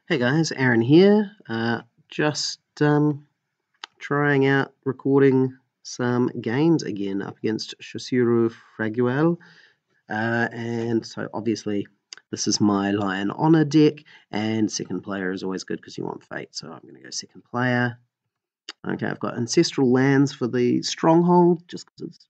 Hey guys, Aaron here. Just trying out recording some games again up against Shiro Fraguel. And so obviously this is my Lion Honor deck, and second player is always good because you want fate, so I'm going to go second player. Okay, I've got Ancestral Lands for the Stronghold, just because it's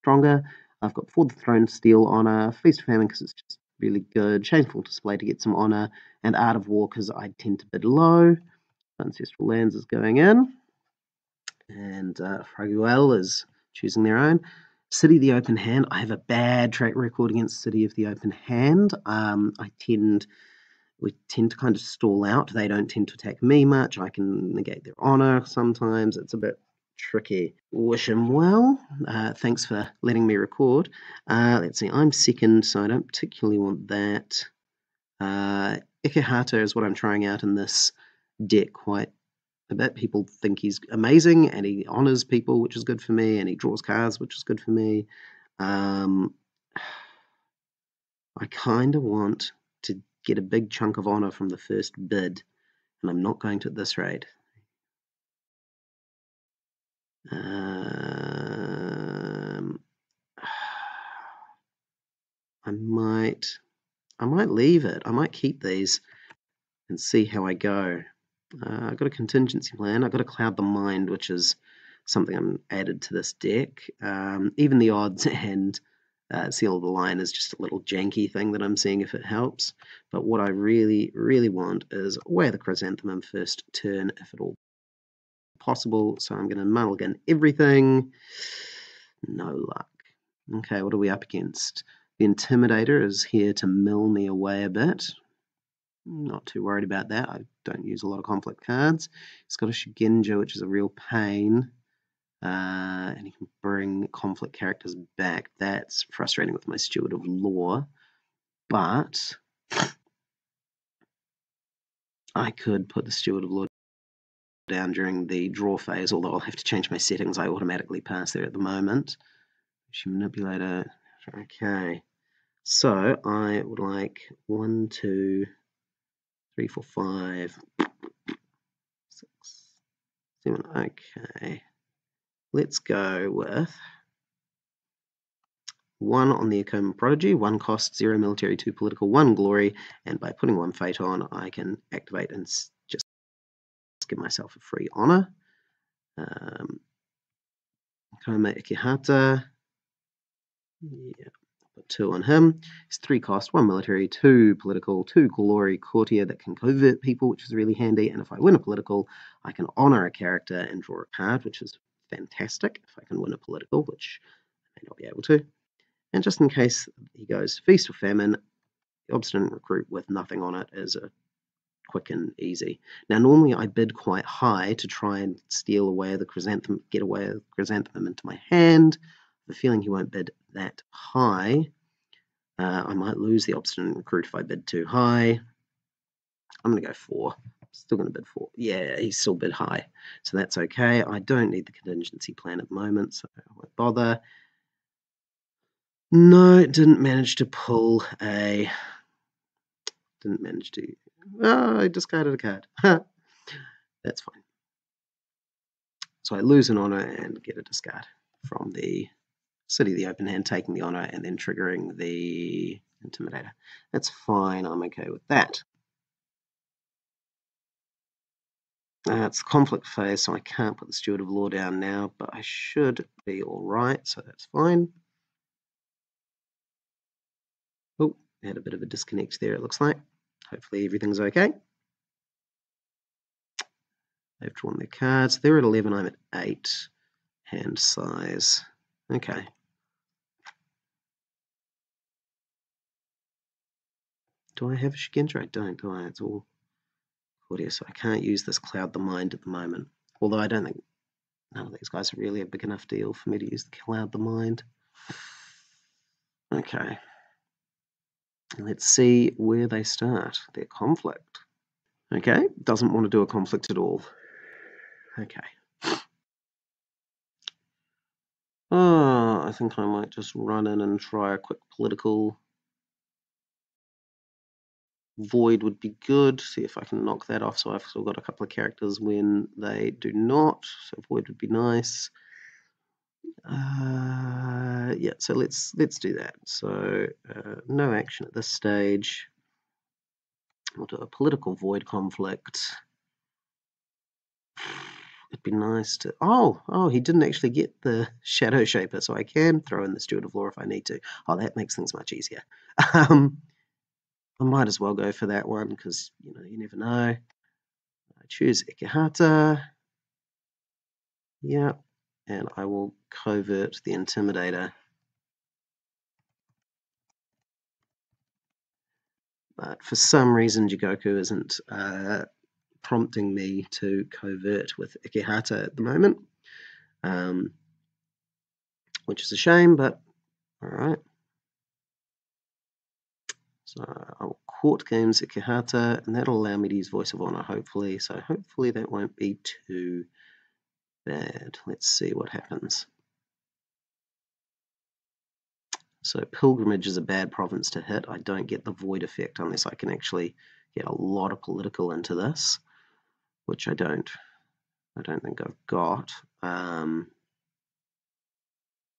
stronger. I've got Before the Throne Steel Honor, Feast of Famine because it's just really good, Shameful Display to get some honor, and Art of War because I tend to bid low. Ancestral Lands is going in, and Fraguel is choosing their own. City of the Open Hand. I have a bad track record against City of the Open Hand. We tend to kind of stall out. They don't tend to attack me much. I can negate their honor sometimes. It's a bit tricky. Wish him well. Thanks for letting me record. Let's see, I'm second, so I don't particularly want that. Ikehata is what I'm trying out in this deck quite a bit. People think he's amazing, and he honors people, which is good for me, and he draws cards, which is good for me. I kind of want to get a big chunk of honor from the first bid, and I'm not going to at this rate. I might leave it. I might keep these and see how I go. I've got a contingency plan. I've got to Cloud the Mind, which is something I'm added to this deck. Even the odds and Seal of the Lion is just a little janky thing that I'm seeing if it helps. But what I really, really want is Way of the Chrysanthemum first turn, if at all possible. So I'm going to mulligan everything. No luck. Okay, what are we up against? The Intimidator is here to mill me away a bit. Not too worried about that. I don't use a lot of conflict cards. He's got a Shugenja, which is a real pain. And he can bring conflict characters back. That's frustrating with my Steward of Law. But I could put the Steward of Law down during the draw phase, although I'll have to change my settings. I automatically pass there at the moment. Manipulator. Okay. So I would like 1, 2, 3, 4, 5, 6, 7. Okay. Let's go with 1 on the Akoma Prodigy, 1 cost, 0 military, 2 political, 1 glory, and by putting 1 fate on, I can activate and just give myself a free honor. Akoma Ikehata, yeah, put 2 on him. It's 3 cost, 1 military, 2 political, 2 glory, courtier that can covert people, which is really handy, and if I win a political, I can honor a character and draw a card, which is fantastic if I can win a political, which I may not be able to. And just in case he goes Feast or Famine, the Obstinate Recruit with nothing on it is a quick and easy. Now, normally I bid quite high to try and steal away the Chrysanthemum, get away the Chrysanthemum into my hand. I have a feeling he won't bid that high. I might lose the Obstinate Recruit if I bid too high. I'm going to go 4. Still going to bid 4. Yeah, he's still bid high, so that's okay. I don't need the contingency plan at the moment, so I won't bother. No, it didn't manage to pull a... Didn't manage to... Oh, I discarded a card. That's fine. So I lose an honor and get a discard from the City of the Open Hand, taking the honor and then triggering the Intimidator. That's fine. I'm okay with that. It's the conflict phase, so I can't put the Steward of Law down now, but I should be all right, so that's fine. Oh, had a bit of a disconnect there, it looks like. Hopefully everything's okay. They've drawn their cards. They're at 11, I'm at 8 hand size. Okay. Do I have a Shugenja? I don't, do I? It's all Claudia, so I can't use this Cloud the Mind at the moment. Although I don't think none of these guys are really a big enough deal for me to use the Cloud the Mind. Okay. Let's see where they start. Their conflict. Okay, doesn't want to do a conflict at all. Okay. Oh, I think I might just run in and try a quick political. Void would be good. See if I can knock that off. So I've still got a couple of characters when they do not. So Void would be nice. Yeah, so let's do that. So no action at this stage. We'll do a political void conflict. It'd be nice to... Oh, he didn't actually get the Shadow Shaper, so I can throw in the Steward of Law if I need to. Oh, that makes things much easier. I might as well go for that one, because, you never know. I choose Ikehata. Yeah, and I will covert the Intimidator. But for some reason, Jigoku isn't prompting me to covert with Ikehata at the moment, which is a shame, but alright. So I'll court games Ikehata, and that'll allow me to use Voice of Honor, hopefully. So hopefully that won't be too bad. Let's see what happens. So Pilgrimage is a bad province to hit. I don't get the Void effect unless I can actually get a lot of political into this, which I don't think I've got. Yeah,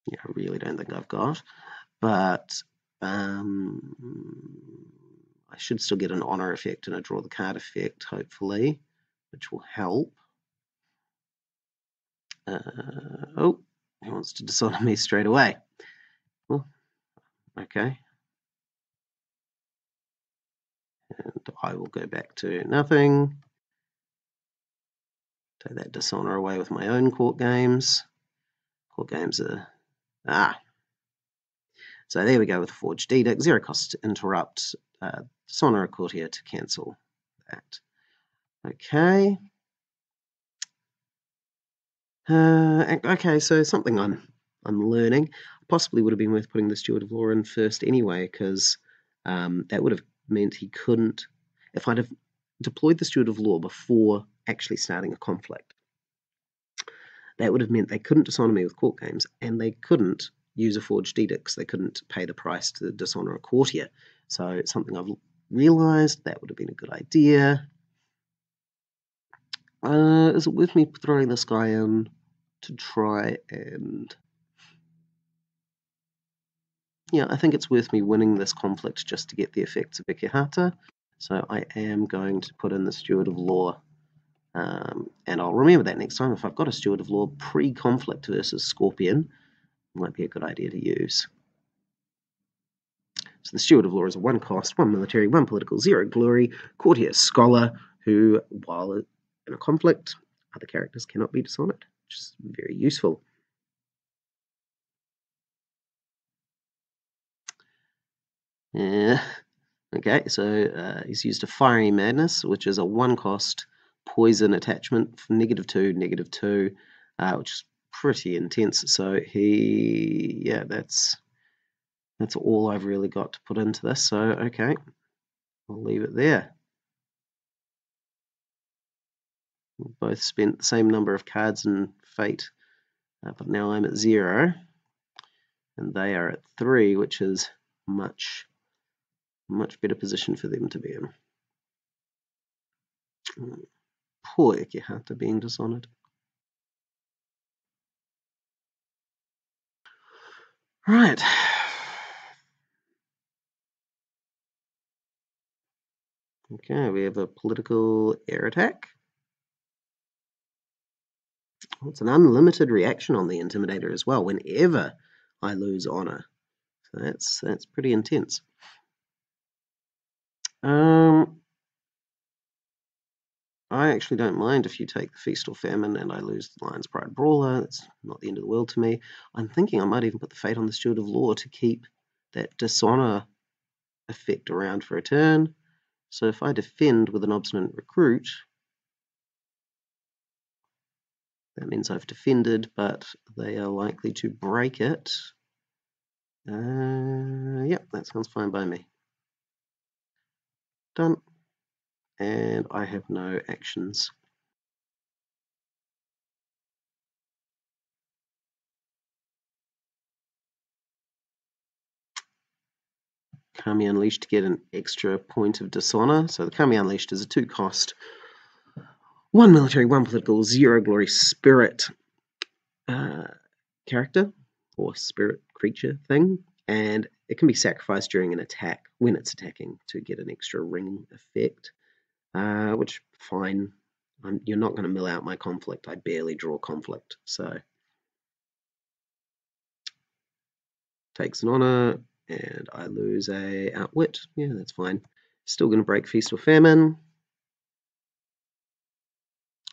I really don't think I've got. But I should still get an honor effect and a draw the card effect, hopefully, which will help. Oh, he wants to dishonor me straight away. Well, okay. And I will go back to nothing. Take that dishonor away with my own court games. Court games are... So there we go with the Forged Edict. 0 cost to interrupt. Dishonor a courtier to cancel that. Okay. Okay, so something I'm learning. Possibly would have been worth putting the Steward of Law in first anyway, because that would have meant he couldn't... If I'd have deployed the Steward of Law before actually starting a conflict, that would have meant they couldn't dishonor me with court games, and they couldn't use a Forged Edict. They couldn't pay the price to dishonor a courtier. So it's something I've realized that would have been a good idea. Is it worth me throwing this guy in to try and... Yeah, I think it's worth me winning this conflict just to get the effects of Ikehata. So I am going to put in the Steward of Law. And I'll remember that next time. If I've got a Steward of Law pre-conflict versus Scorpion, it might be a good idea to use. So the Steward of Law is a 1 cost, 1 military, 1 political, 0 glory, courtier scholar, who, while in a conflict, other characters cannot be dishonored, which is very useful. Okay, so he's used a Fiery Madness, which is a 1 cost poison attachment for -2, -2, which is pretty intense. So that's all I've really got to put into this. So okay, I'll leave it there. We both spent the same number of cards in Fate, but now I'm at 0, and they are at 3, which is much better position for them to be in. Poor Ikehata being dishonored. Right. Okay, we have a political air attack. It's an unlimited reaction on the Intimidator as well, whenever I lose honor. So that's pretty intense. I actually don't mind if you take the Feast or Famine and I lose the Lion's Pride Brawler. It's not the end of the world to me. I'm thinking I might even put the Fate on the Steward of Law to keep that dishonor effect around for a turn. So if I defend with an Obstinate Recruit, that means I've defended, but they are likely to break it. Yep, that sounds fine by me. Done. And I have no actions. Kami Unleashed to get an extra point of dishonor. So the Kami Unleashed is a 2-cost, 1 military, 1 political, 0 glory spirit character or spirit creature thing, and it can be sacrificed during an attack when it's attacking to get an extra ring effect, which fine. You're not going to mill out my conflict. I barely draw conflict, so takes an honor, and I lose a outwit. Yeah, that's fine. Still going to break Feast or Famine,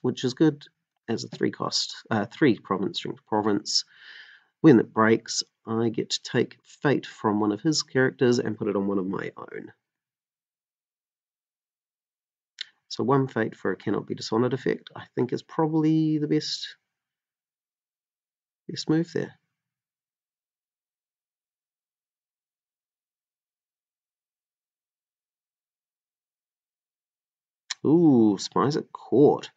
which is good as a 3-cost, 3 province, strength province. When it breaks, I get to take Fate from one of his characters and put it on one of my own. So 1 Fate for a cannot be dishonored effect, I think, is probably the best move there. Ooh, Spies at Court.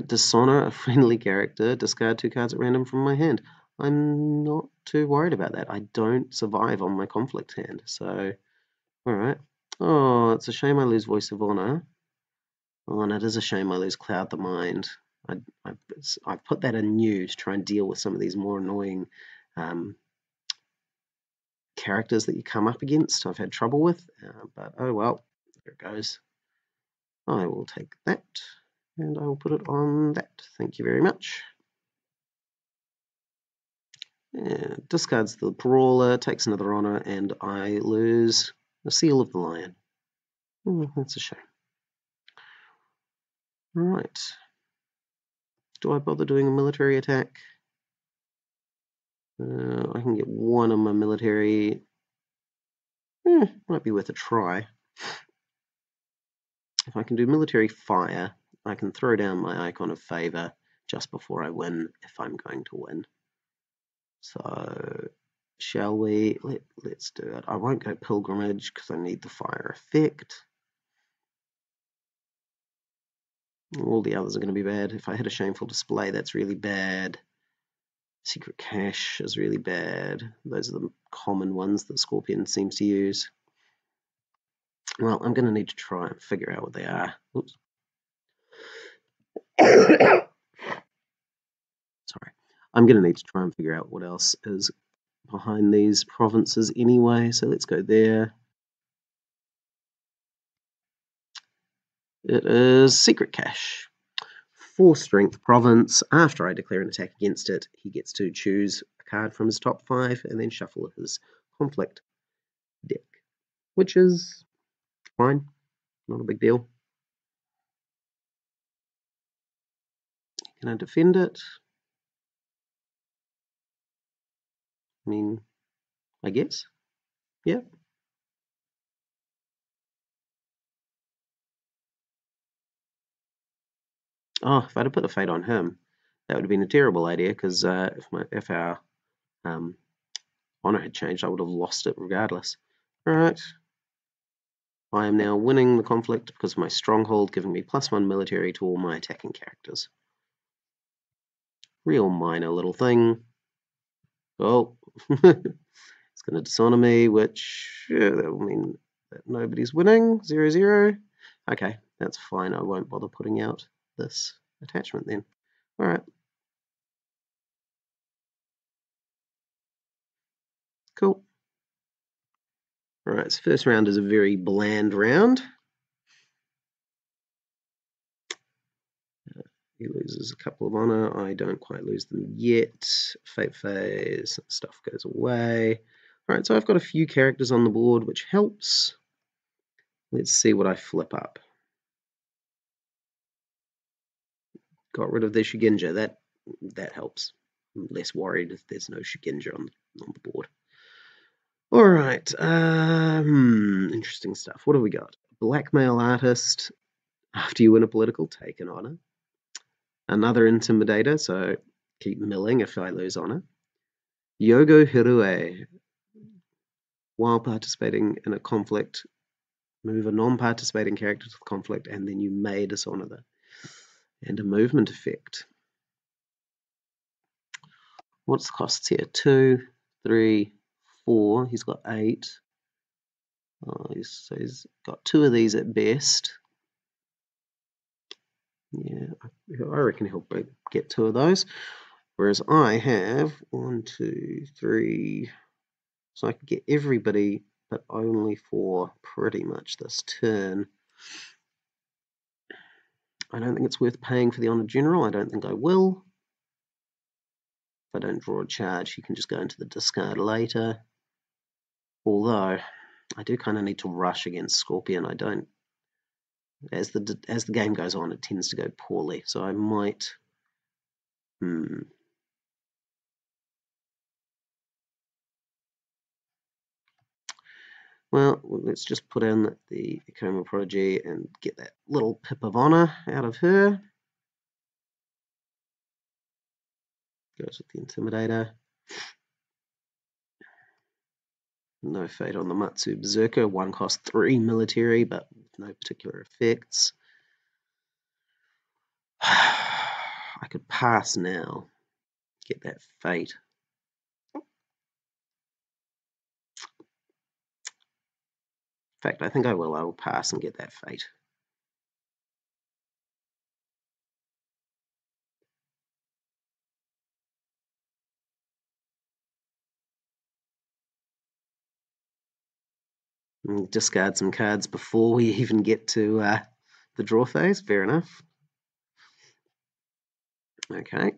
Dishonor a friendly character, discard 2 cards at random from my hand. I'm not too worried about that. I don't survive on my conflict hand, so alright. Oh, it's a shame I lose Voice of Honor. Oh, and it is a shame I lose Cloud the Mind. I've put that in new to try and deal with some of these more annoying characters that you come up against. I've had trouble with, but oh well, there it goes. I will take that, and I will put it on that. Thank you very much. And discards the Brawler, takes another honor, and I lose the Seal of the Lion. That's a shame. Right. Do I bother doing a military attack? I can get 1 on my military. Might be worth a try. If I can do military fire, I can throw down my icon of favor just before I win, if I'm going to win. So, shall we? Let's do it. I won't go pilgrimage because I need the fire effect. All the others are going to be bad. If I hit a shameful display, that's really bad. Secret cache is really bad. Those are the common ones that Scorpion seems to use. Well, I'm going to need to try and figure out what they are. Oops. Sorry. I'm going to need to try and figure out what else is behind these provinces anyway. So let's go there. It is Secret Cache. 4 strength province. After I declare an attack against it, he gets to choose a card from his top 5 and then shuffle his conflict deck, which is fine, not a big deal. Can I defend it? I mean, I guess. Yeah. Oh, if I'd have put a fate on him, that would have been a terrible idea, because if our honor had changed, I would have lost it regardless. Alright. I am now winning the conflict because of my stronghold, giving me +1 military to all my attacking characters. Real minor little thing. Oh, it's going to dishonor me, which that will mean that nobody's winning. 0-0. Okay, that's fine. I won't bother putting out this attachment then. Alright. Cool. Alright, so first round is a very bland round. He loses a couple of honor. I don't quite lose them yet. Fate phase, stuff goes away. Alright, so I've got a few characters on the board, which helps. Let's see what I flip up. Got rid of the Shugenja. That helps. I'm less worried if there's no Shugenja on the board. Alright, interesting stuff. What have we got? Blackmail artist. After you win a political, take an honor. Another intimidator, so keep milling if I lose honor. Yogo Hirue. While participating in a conflict, move a non-participating character to the conflict, and then you may dishonor them. And a movement effect. What's the costs here? 2, 3, 4. He's got 8. So he's got 2 of these at best. Yeah, I reckon he'll get 2 of those. Whereas I have 1, 2, 3. So I could get everybody, but only for pretty much this turn. I don't think it's worth paying for the Honor General. I don't think I will. If I don't draw a charge, he can just go into the discard later. Although, I do kind of need to rush against Scorpion. I don't. As the game goes on, it tends to go poorly. So I might. Well, let's just put in the Coma Prodigy and get that little pip of honor out of her. Goes with the Intimidator. No fate on the Matsu Berserker. 1 cost 3 military, but with no particular effects. I could pass now. Get that fate. In fact, I think I will. I will pass and get that fate. And discard some cards before we even get to the draw phase. Fair enough. Okay.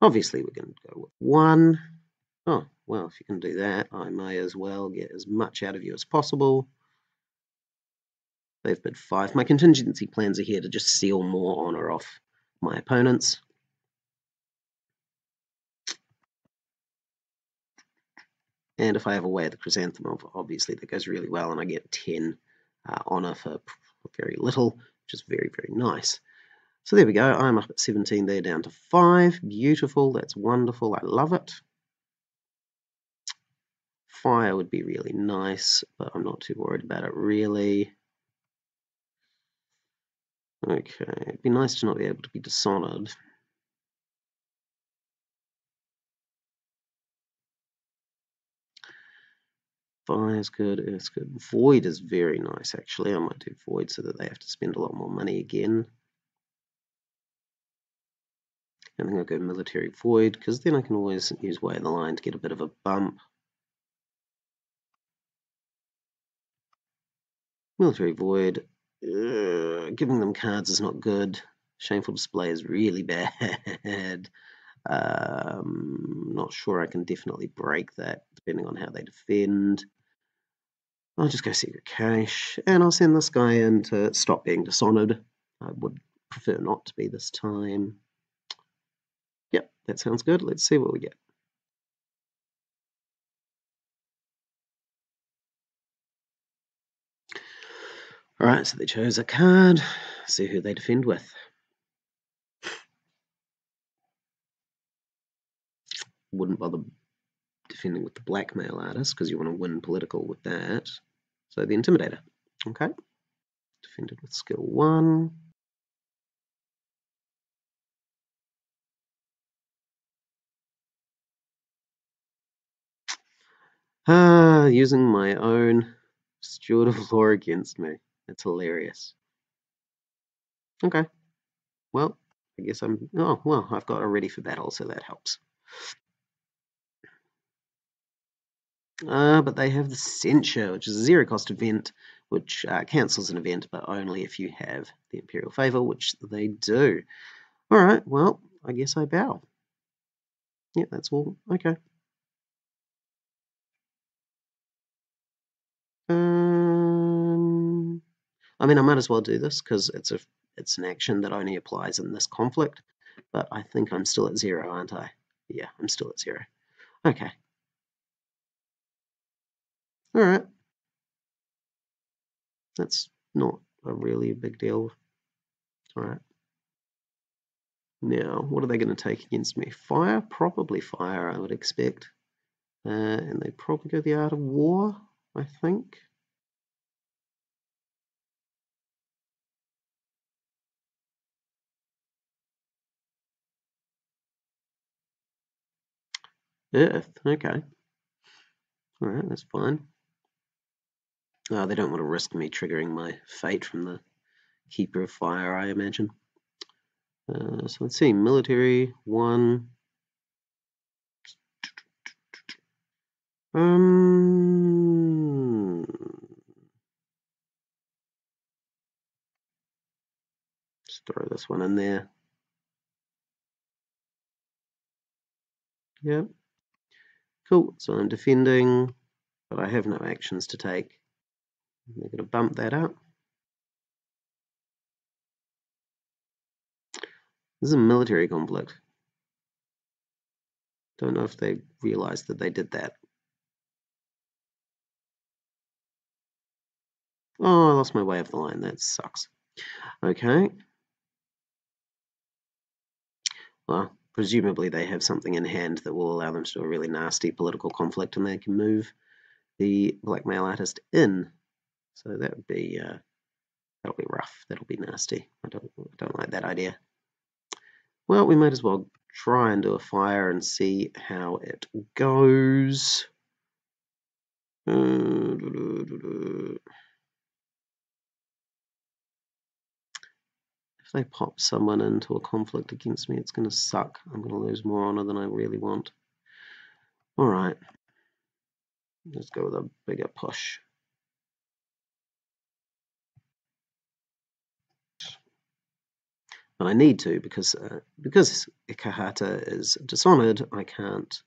Obviously, we're going to go with 1. Oh, well, if you can do that, I may as well get as much out of you as possible. They've bid 5. My contingency plans are here to just steal more honor off my opponents. And if I have a way of the Chrysanthemum, obviously that goes really well, and I get 10 honor for very little, which is very, very nice. So there we go. I'm up at 17 there, down to 5. Beautiful. That's wonderful. I love it. Fire would be really nice, but I'm not too worried about it, really. Okay. It'd be nice to not be able to be dishonored. Fire is good. Earth's good. Void is very nice, actually. I might do Void so that they have to spend a lot more money again. I think I'll go Military Void, because then I can always use Way of the Line to get a bit of a bump. Military Void. Giving them cards is not good. Shameful Display is really bad. Not sure I can definitely break that, depending on how they defend. I'll just go Secret Cache, and I'll send this guy in to stop being dishonored. I would prefer not to be this time. Yep, that sounds good. Let's see what we get. Alright, so they chose a card. See who they defend with. Wouldn't bother defending with the Blackmail Artist, because you want to win political with that. So the Intimidator. Okay. Defended with skill 1. Using my own Steward of Law against me. That's hilarious. Okay. Well, I guess I'm... Oh, well, I've got a ready for battle, so that helps. But they have the Censure, which is a 0-cost event, which cancels an event, but only if you have the Imperial Favor, which they do. Alright, well, I guess I bow. Yeah, that's all. Okay. I mean, I might as well do this, because it's an action that only applies in this conflict, but I think I'm still at 0, aren't I? Yeah, I'm still at 0. Okay. Alright. That's not a really big deal. Alright. Now, what are they going to take against me? Fire? Probably fire, I would expect. And they probably go the Art of War, I think. Earth, okay. Alright, that's fine. They don't want to risk me triggering my fate from the Keeper of Fire, I imagine. So let's see, military, 1. Just throw this one in there. Yep. Cool, so I'm defending, but I have no actions to take. They're going to bump that up. This is a military conflict. Don't know if they realized that they did that. Oh, I lost my way of the line. That sucks. Okay. Well, presumably they have something in hand that will allow them to do a really nasty political conflict, and they can move the blackmail artist in. So that would be that'll be rough. That'll be nasty. I don't like that idea. Well, we might as well try and do a fire and see how it goes. If they pop someone into a conflict against me, it's going to suck. I'm going to lose more honor than I really want. Alright. Let's go with a bigger push. But I need to, because Ikahata is dishonored, I can't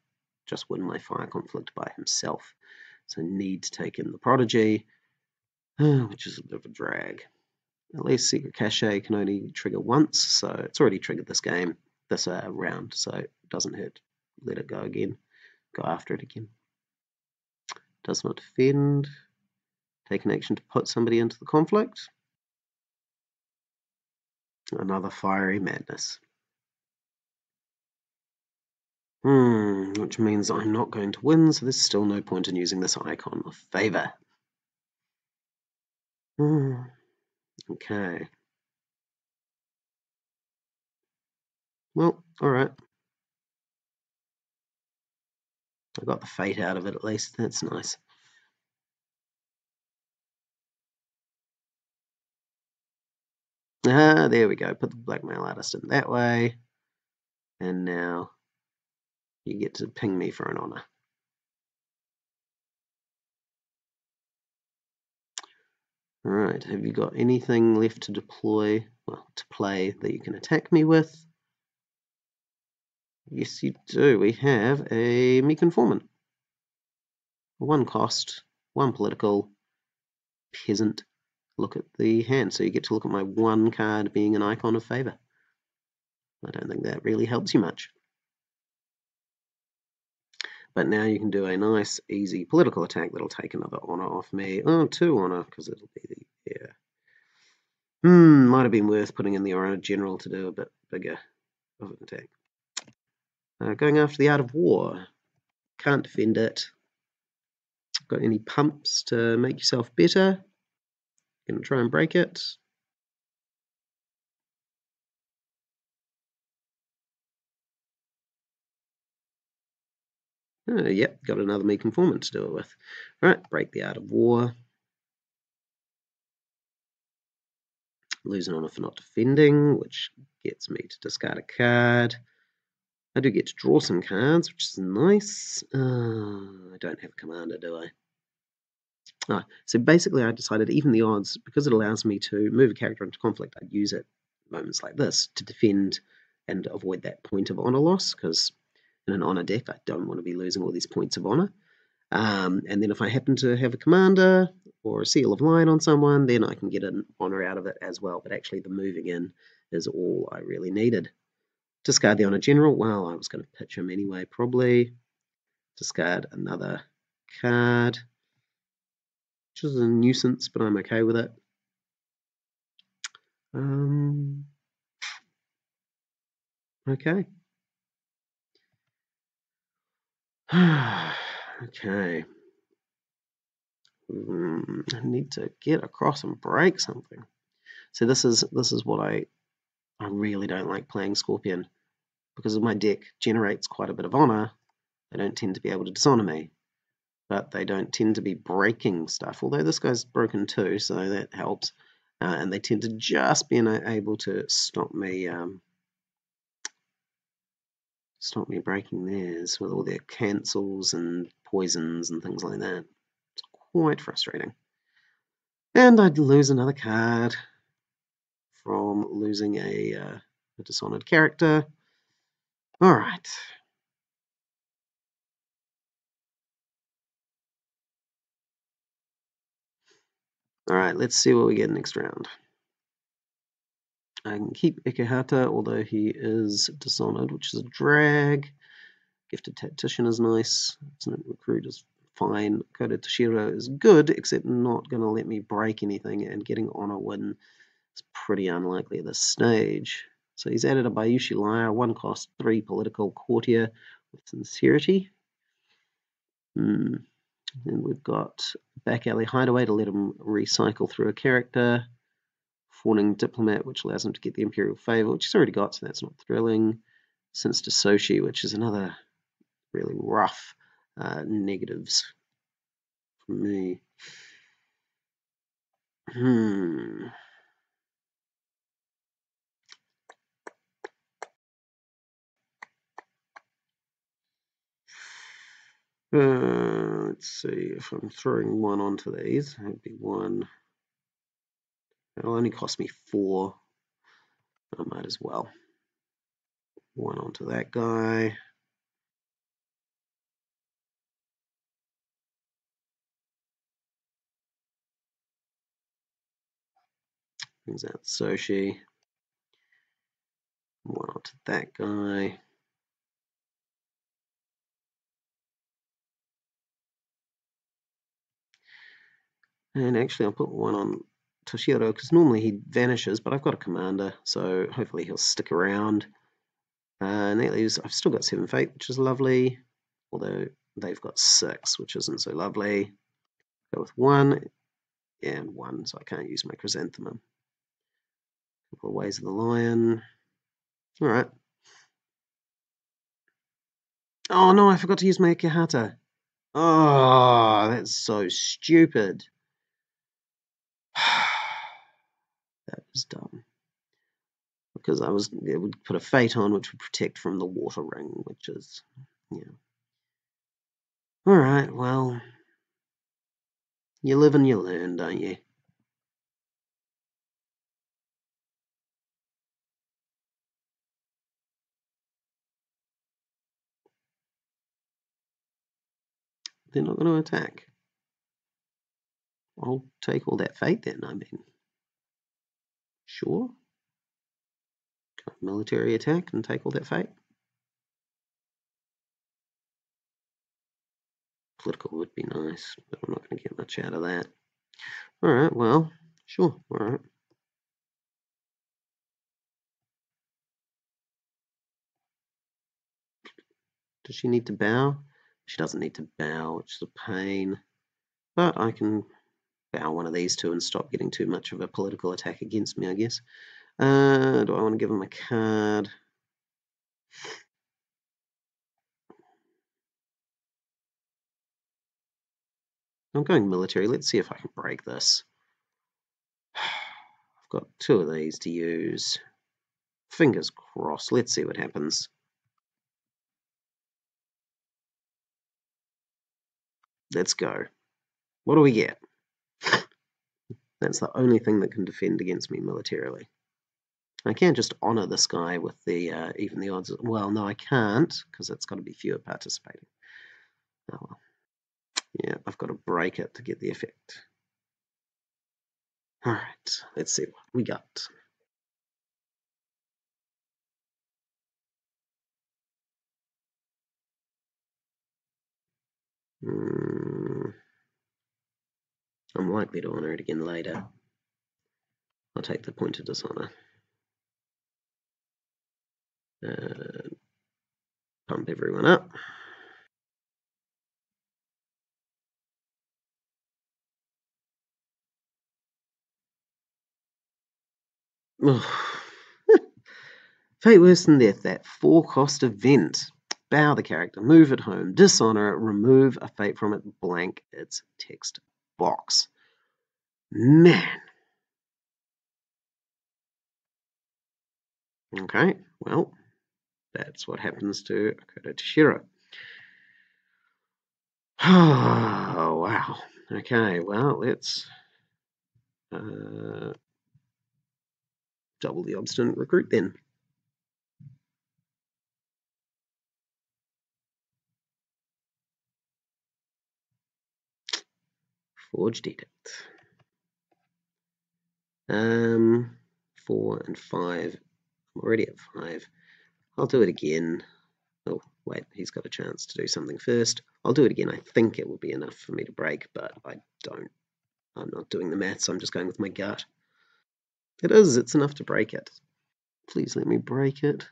just win my fire conflict by himself. So I need to take in the prodigy, which is a bit of a drag. At least Secret Cache can only trigger once, so it's already triggered this game, this round, so it doesn't hurt. Let it go again. Go after it again. Does not defend. Take an action to put somebody into the conflict. Another fiery madness. Which means I'm not going to win, so there's still no point in using this icon of favor. Okay. Well, alright. I got the fate out of it at least. That's nice. There we go. Put the blackmail artist in that way. And now you get to ping me for an honor. Alright, have you got anything left to deploy, well, to play that you can attack me with? Yes, you do. We have a Meek Informant. 1 cost, 1 political, peasant. Look at the hand. So you get to look at my 1 card being an icon of favor. I don't think that really helps you much. But now you can do a nice, easy political attack that'll take another honor off me. Oh, 2 honor, because it'll be the, yeah. Might have been worth putting in the honor general to do a bit bigger of an attack. Going after the Art of War. Can't defend it. Got any pumps to make yourself better? Gonna try and break it. Yep, got another Meek Informant to do it with. Alright, break the Art of War. Lose an honor for not defending, which gets me to discard a card. I do get to draw some cards, which is nice. I don't have a commander, do I? So basically I decided even the odds, because it allows me to move a character into conflict, I'd use it at moments like this to defend and avoid that point of honor loss, because in an honor deck I don't want to be losing all these points of honor. And then if I happen to have a commander or a seal of line on someone, then I can get an honor out of it as well. But actually the moving in is all I really needed. Discard the honor general. Well, I was going to pitch him anyway, probably. Discard another card, which is a nuisance, but I'm okay with it. Okay. Okay. I need to get across and break something. So this is what I really don't like playing Scorpion, because my deck generates quite a bit of honor, They don't tend to be able to dishonor me, but they don't tend to be breaking stuff, although this guy's broken too, so that helps. And they tend to just be able to stop me breaking theirs with all their cancels and poisons and things like that. It's quite frustrating. And I'd lose another card from losing a dishonored character. Alright. Alright, let's see what we get next round. I can keep Ikehata, although he is dishonored, which is a drag. Gifted Tactician is nice. Excellent Recruit is fine. Coded Shiro is good, except not going to let me break anything, and getting honor win is pretty unlikely at this stage. So he's added a Bayushi Liar, 1 cost, 3 political courtier with sincerity. And we've got Back Alley Hideaway to let him recycle through a character. Fawning Diplomat, which allows him to get the Imperial Favor, which he's already got, so that's not thrilling. Sinister Soshi, which is another really rough negatives for me. Let's see, if I'm throwing 1 onto these, that'd be 1. It'll only cost me 4. I might as well. 1 onto that guy. Brings out Soshi. 1 onto that guy. And actually I'll put 1 on Toshiro, because normally he vanishes, but I've got a commander, so hopefully he'll stick around. And that leaves, I've still got 7 fate, which is lovely, although they've got 6, which isn't so lovely. Go with 1 and 1, so I can't use my chrysanthemum. A couple of ways of the lion. Alright. Oh no, I forgot to use my Ikehata. Oh, that's so stupid. That was dumb. Because it would put a fate on, which would protect from the water ring, which is, yeah. Alright, well, you live and you learn, don't you? They're not going to attack. I'll take all that fate then, I mean. Sure. Military attack and take all that fate. Political would be nice, but I'm not going to get much out of that. Alright, well, sure, alright. Does she need to bow? She doesn't need to bow, which is a pain. But I can bow one of these two and stop getting too much of a political attack against me, I guess. Do I want to give him a card? I'm going military. Let's see if I can break this. I've got 2 of these to use. Fingers crossed. Let's see what happens. Let's go. What do we get? That's the only thing that can defend against me militarily. I can't just honor this guy with the even the odds. Well, no, I can't, because it's got to be fewer participating. Oh well. Yeah, I've got to break it to get the effect. Alright, let's see what we got. I'm likely to honor it again later. I'll take the point of dishonor. Pump everyone up. Fate worse than death, that 4-cost event. bow the character, move it home, dishonor it, remove a fate from it, blank its text box. Man. Okay, well, that's what happens to Akodo to Shiro. Oh, wow. Okay, well, let's double the obstinate recruit then. Forged edict. 4 and 5. I'm already at 5. I'll do it again. Oh, wait, he's got a chance to do something first. I'll do it again. I think it will be enough for me to break, but I don't. I'm not doing the maths. I'm just going with my gut. It is. It's enough to break it. Please let me break it.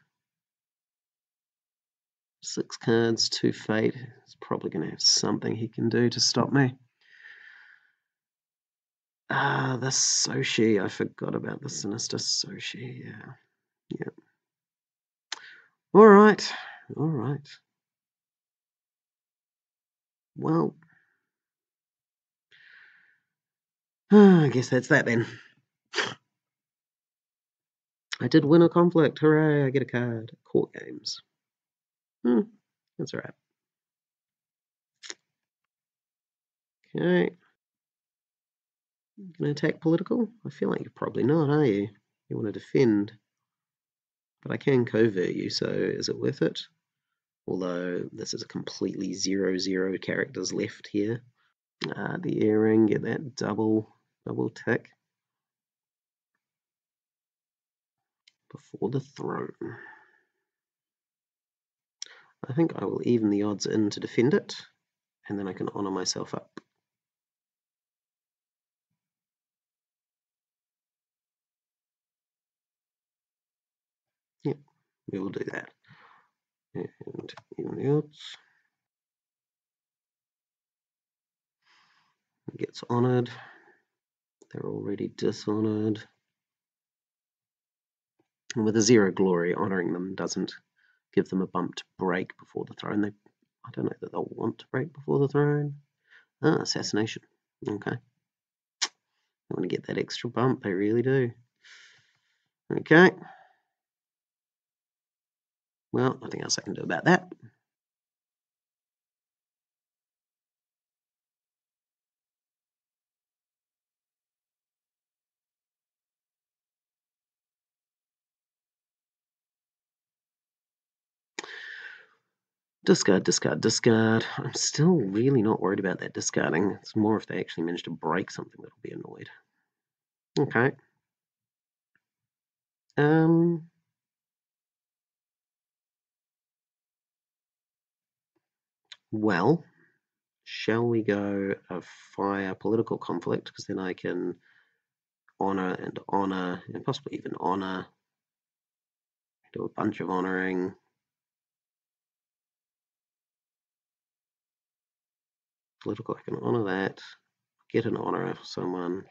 6 cards, 2 fate. He's probably going to have something he can do to stop me. Ah, the Soshi. I forgot about the Sinister Soshi. Yeah. All right. Well, I guess that's that then. I did win a conflict. Hooray, I get a card. Court games. That's all right. Okay. Gonna attack political? I feel like you're probably not, are you? You want to defend. But I can covert you, so is it worth it? Although this is a completely 0/0 characters left here. The earring, get that double tick. Before the throne. I think I will even the odds in to defend it, and then I can honor myself up. Yep, we will do that. And even the odds. It gets honored. They're already dishonored. And with a 0 glory, honoring them doesn't give them a bump to break before the throne. I don't know that they'll want to break before the throne. Assassination. Okay. I want to get that extra bump, they really do. Okay. Well, nothing else I can do about that. Discard, discard, discard. I'm still really not worried about that discarding. It's more if they actually manage to break something that'll be annoyed. Okay. Well, shall we go a fire political conflict? Because then I can honor and possibly even honor. Do a bunch of honoring. Political, I can honor that. Get an honor of someone.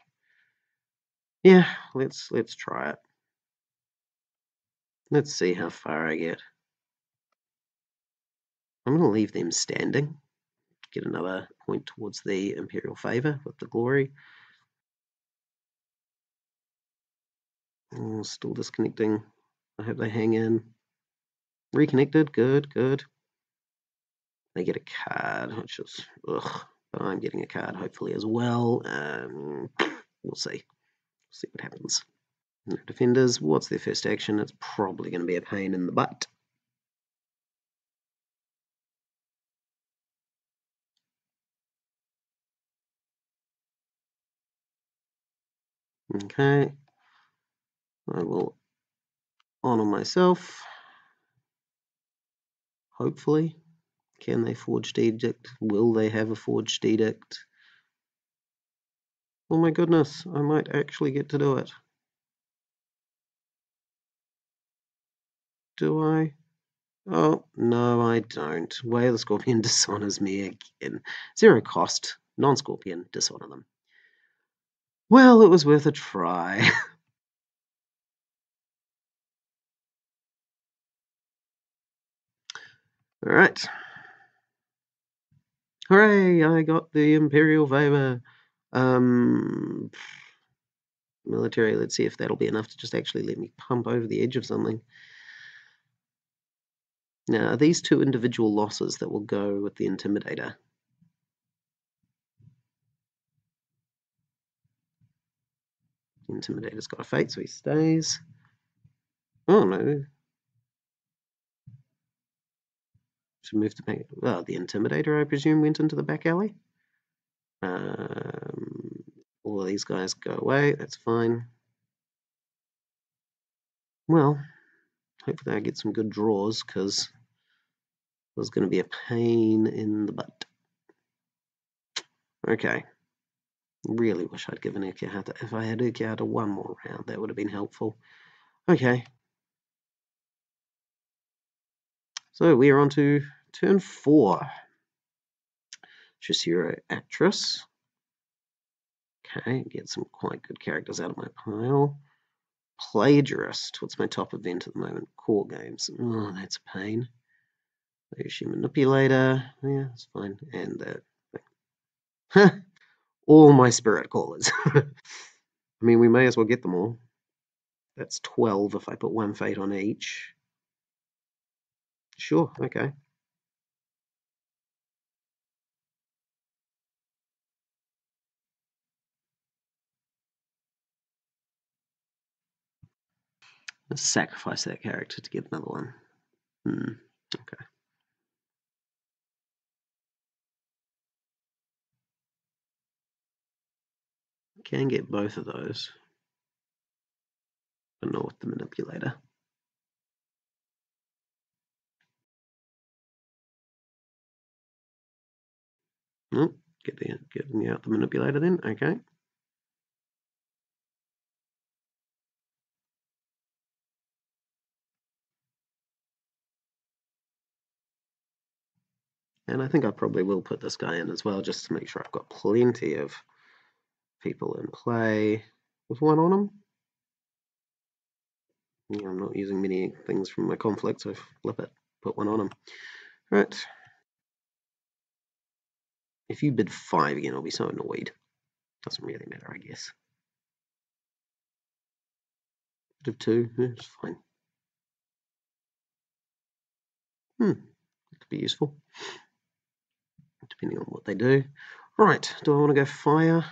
Yeah, let's try it. Let's see how far I get. I'm going to leave them standing. Get another point towards the Imperial favor with the glory. Oh, still disconnecting. I hope they hang in. Reconnected. Good. They get a card, which is ugh. But I'm getting a card hopefully as well. We'll see. See what happens. No defenders. What's their first action? It's probably going to be a pain in the butt. Okay. I will honor myself. Hopefully. Can they forge edict? Will they have a forged edict? Oh my goodness, I might actually get to do it. Do I? Oh, no, I don't. Way of the Scorpion dishonors me again. 0 cost. Non-Scorpion, dishonor them. Well, it was worth a try. Alright. Hooray! I got the Imperial favor. Military, let's see if that'll be enough to just actually let me pump over the edge of something. Now, are these two individual losses that will go with the Intimidator? The Intimidator's got a fate, so he stays. Oh, no. Should move to back. Well, the Intimidator, I presume, went into the back alley. All of these guys go away. That's fine. Well, hopefully I get some good draws, because there's going to be a pain in the butt. Okay. Really wish I'd given Ukehata. If I had Ukehata one more round, that would have been helpful. Okay. So we are on to turn 4. Shiro Actress. Okay, get some quite good characters out of my pile. Plagiarist. What's my top event at the moment? Core games. Oh, that's a pain. Yoshi Manipulator. Yeah, that's fine. And all my spirit callers. I mean, we may as well get them all. That's 12 if I put one fate on each. Sure, okay. Let's sacrifice that character to get another one. Okay. Can get both of those, but not with the manipulator. Nope. Getting out the manipulator then. Okay. And I think I probably will put this guy in as well, just to make sure I've got plenty of people in play with one on them. Yeah, I'm not using many things from my conflict, so flip it, put one on them. Right. If you bid 5 again, I'll be so annoyed. Doesn't really matter, I guess. Bid of 2, yeah, it's fine. It could be useful, depending on what they do. Right, do I want to go fire?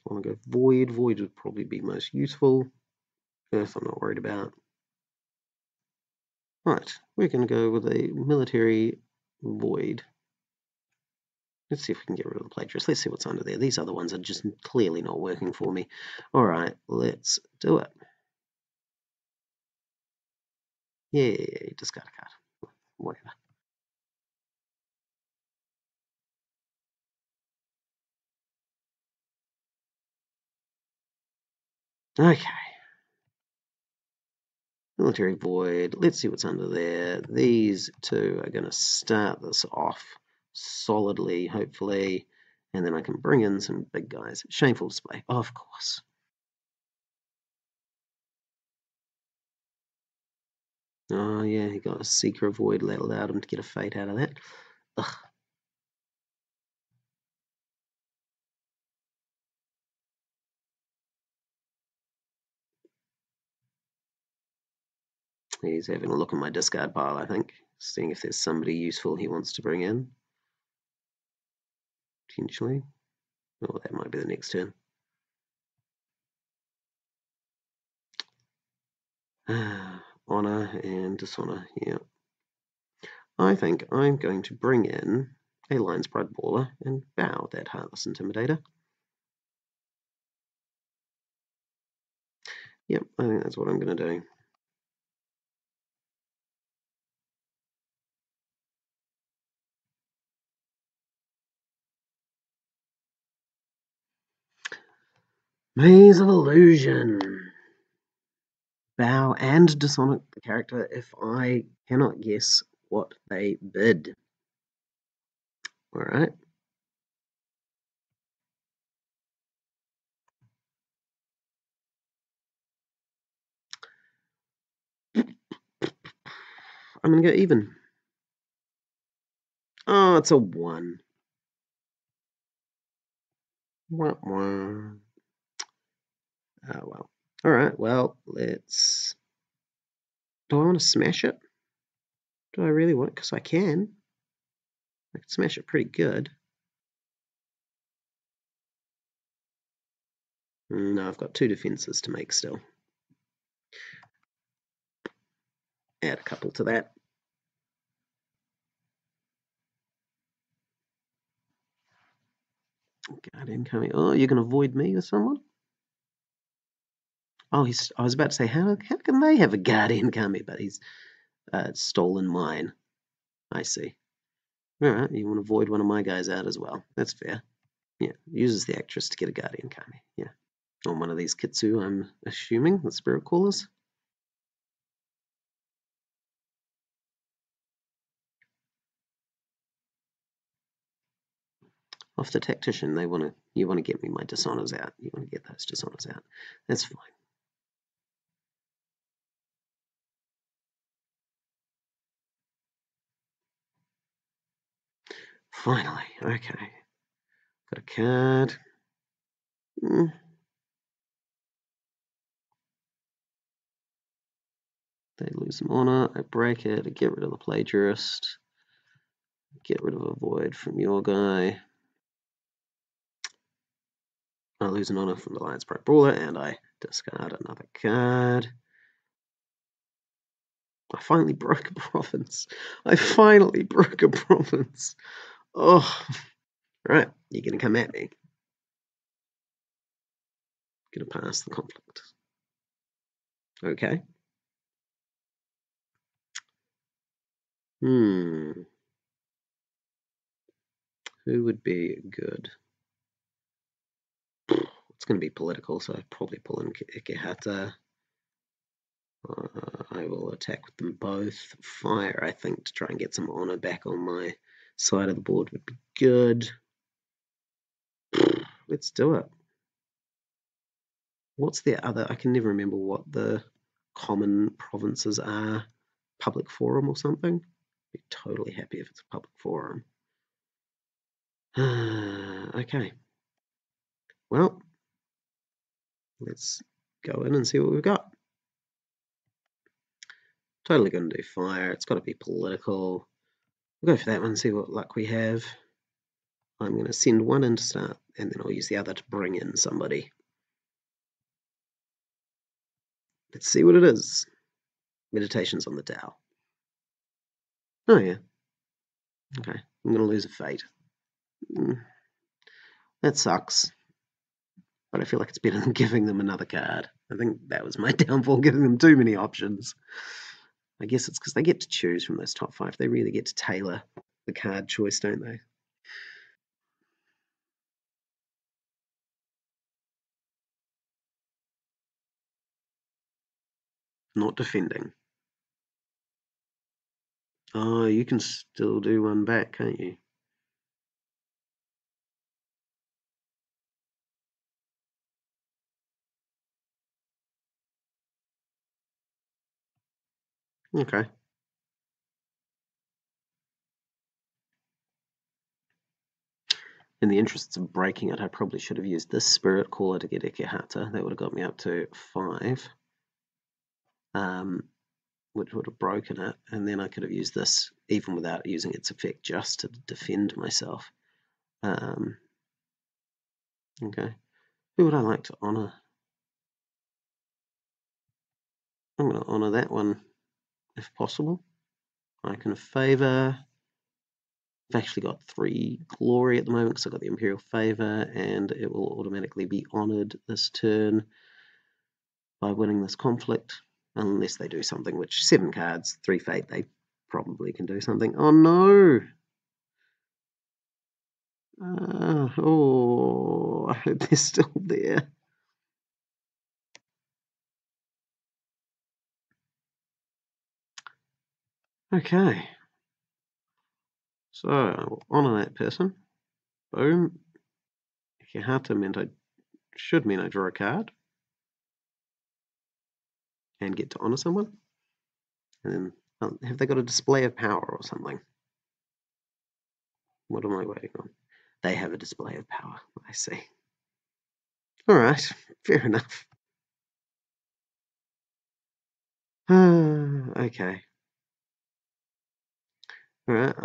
I want to go void. Void would probably be most useful. Earth I'm not worried about. Right, we're going to go with a military void. Let's see if we can get rid of the plagiarist. Let's see what's under there. These other ones are just clearly not working for me. Alright, let's do it. Yeah, discard a card. Whatever. Okay. Military void. Let's see what's under there. These two are going to start this off solidly, hopefully. And then I can bring in some big guys. Shameful display, of course. Oh, yeah, he got a Seeker Void that allowed him to get a fate out of that. Ugh. He's having a look in my discard pile, I think, seeing if there's somebody useful he wants to bring in. Potentially. Oh, that might be the next turn. Honor and dishonor, yeah. I think I'm going to bring in a Lion's Pride Baller and bow that Heartless Intimidator. Yep, I think that's what I'm going to do. Maze of Illusion. Bow and dishonor the character if I cannot guess what they bid. Alright. I'm going to go even. Oh, it's a 1. Wah, wah. Oh, well. Alright, well, let's... Do I want to smash it? Do I really want it? Because I can. I can smash it pretty good. No, I've got 2 defenses to make still. Add a couple to that. Guardian coming. Oh, you're going to avoid me or someone? Oh, I was about to say, how can they have a Guardian coming? But he's stolen mine. I see. Alright, you want to avoid one of my guys out as well. That's fair. Yeah, uses the actress to get a Guardian Kami. Yeah. On one of these Kitsu, I'm assuming, the Spirit Callers. Off the Tactician, you want to get me my Dishonors out. You want to get those Dishonors out. That's fine. Finally, okay. Got a card. They lose some honor. I break it. I get rid of the Plagiarist. Get rid of a Void from your guy. I lose an honor from the Lions Pro Brawler, and I discard another card. I finally broke a province. I finally broke a province. Oh, right. You're going to come at me. Going to pass the conflict. Okay. Who would be good? It's going to be political, so I'd probably pull in Ikehata. I will attack with them both. Fire, I think, to try and get some honor back on my side of the board would be good. Let's do it. What's the other? I can never remember what the common provinces are. Public forum or something? Be totally happy if it's a public forum. Okay. Well, let's go in and see what we've got. Totally going to do fire. It's got to be political. We'll go for that one and see what luck we have. I'm going to send one in to start, and then I'll use the other to bring in somebody. Let's see what it is. Meditations on the Tao. Oh, yeah. Okay. I'm going to lose a fate. That sucks. But I feel like it's better than giving them another card. I think that was my downfall, giving them too many options. I guess it's because they get to choose from those top 5. They really get to tailor the card choice, don't they? Not defending. Oh, you can still do one back, can't you? Okay. In the interests of breaking it, I probably should have used this Spirit Caller to get Ikehata. That would have got me up to 5. Which would have broken it, and then I could have used this even without using its effect just to defend myself. Okay. Who would I like to honour? I'm going to honour that one if possible. I can favour. I've actually got 3 glory at the moment because I've got the Imperial Favour, and it will automatically be honoured this turn by winning this conflict, unless they do something, which 7 cards, 3 fate, they probably can do something. Oh no! Oh, I hope they're still there. Okay. So, I will honour that person. Boom. Ikehata should mean I draw a card. And get to honour someone. And then, have they got a display of power or something? What am I waiting on? They have a display of power. I see. All right, fair enough. Okay. All right.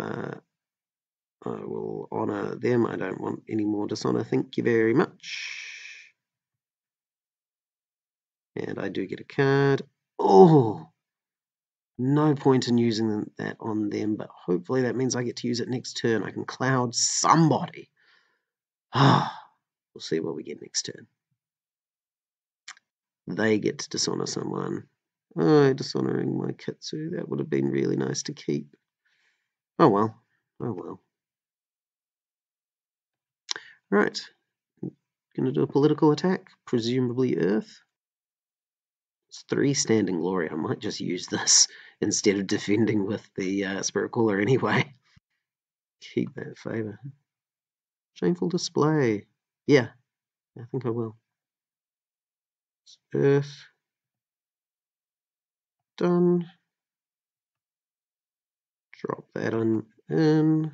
I will honour them. I don't want any more dishonour. Thank you very much. And I do get a card. Oh, no point in using that on them, but hopefully that means I get to use it next turn. I can cloud somebody. We'll see what we get next turn. They get to dishonour someone. Oh, dishonouring my Kitsu. That would have been really nice to keep. Oh well. Oh well. Right. Gonna do a political attack, presumably Earth. It's 3 standing glory. I might just use this instead of defending with the Spirit Cooler anyway. Keep that favour. Shameful display. Yeah, I think I will. Earth. Done. Drop that on in.